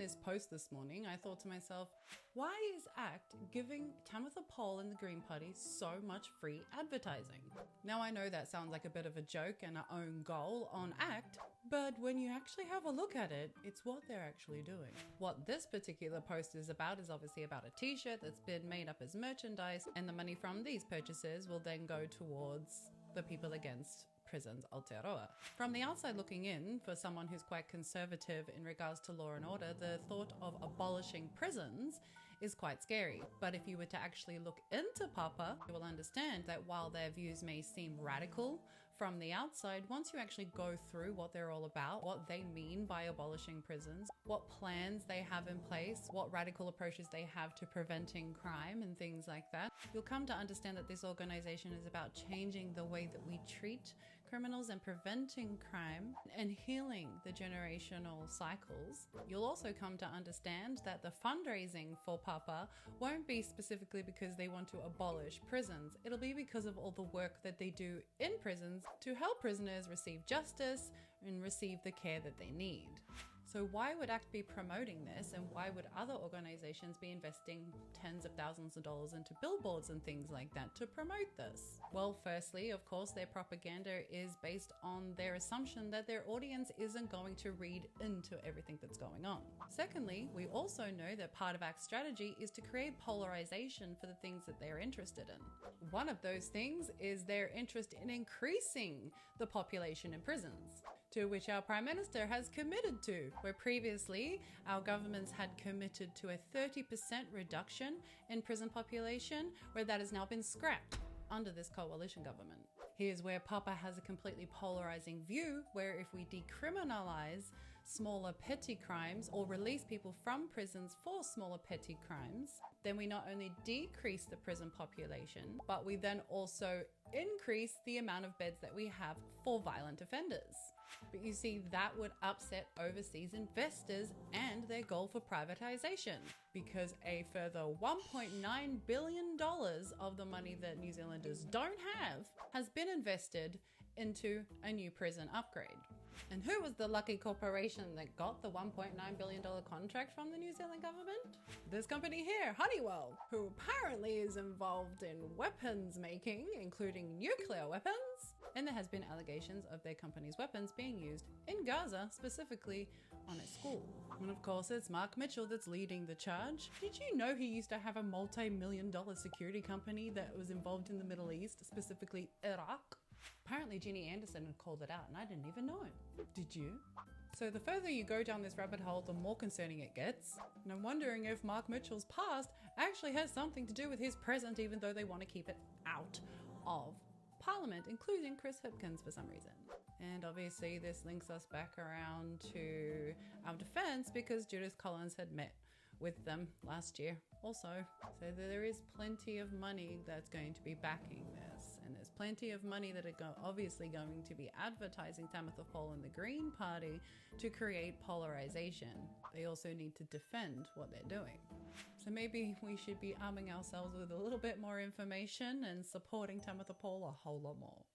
this post this morning, I thought to myself, why is ACT giving Tamitha Paul and the Green Party so much free advertising? Now I know that sounds like a bit of a joke and an own goal on ACT, but when you actually have a look at it, it's what they're actually doing. What this particular post is obviously about a t-shirt that's been made up as merchandise, and the money from these purchases will then go towards the people against prisons Aotearoa. From the outside looking in, for someone who's quite conservative in regards to law and order, the thought of abolishing prisons is quite scary. But if you were to actually look into Papa, you will understand that while their views may seem radical from the outside, once you actually go through what they're all about, what they mean by abolishing prisons, what plans they have in place, what radical approaches they have to preventing crime and things like that, you'll come to understand that this organization is about changing the way that we treat criminals and preventing crime and healing the generational cycles. You'll also come to understand that the fundraising for Papa won't be specifically because they want to abolish prisons. It'll be because of all the work that they do in prisons to help prisoners receive justice and receive the care that they need. So why would ACT be promoting this, and why would other organizations be investing tens of thousands of dollars into billboards and things like that to promote this? Well, firstly, of course, their propaganda is based on their assumption that their audience isn't going to read into everything that's going on. Secondly, we also know that part of ACT's strategy is to create polarization for the things that they're interested in. One of those things is their interest in increasing the population in prisons, to which our Prime Minister has committed to, where previously our governments had committed to a 30% reduction in prison population, where that has now been scrapped under this coalition government. Here's where Papa has a completely polarizing view, where if we decriminalize smaller petty crimes or release people from prisons for smaller petty crimes, then we not only decrease the prison population, but we then also increase the amount of beds that we have for violent offenders. But you see, that would upset overseas investors and their goal for privatization, because a further $1.9 billion of the money that New Zealanders don't have has been invested into a new prison upgrade. And who was the lucky corporation that got the $1.9 billion contract from the New Zealand government? This company here, Honeywell, who apparently is involved in weapons making, including nuclear weapons. And there has been allegations of their company's weapons being used in Gaza, specifically on a school. And of course, it's Mark Mitchell that's leading the charge. Did you know he used to have a multi-million-dollar security company that was involved in the Middle East, specifically Iraq? Apparently Ginny Anderson had called it out and I didn't even know. Did you? So the further you go down this rabbit hole, the more concerning it gets. And I'm wondering if Mark Mitchell's past actually has something to do with his present, even though they want to keep it out of Parliament, including Chris Hipkins for some reason. And obviously this links us back around to our defense, because Judith Collins had met with them last year also. So there is plenty of money that's going to be backing this, and there's plenty of money that are obviously going to be advertising Tamitha Paul and the Green Party to create polarization. They also need to defend what they're doing. So maybe we should be arming ourselves with a little bit more information and supporting Tamitha Paul a whole lot more.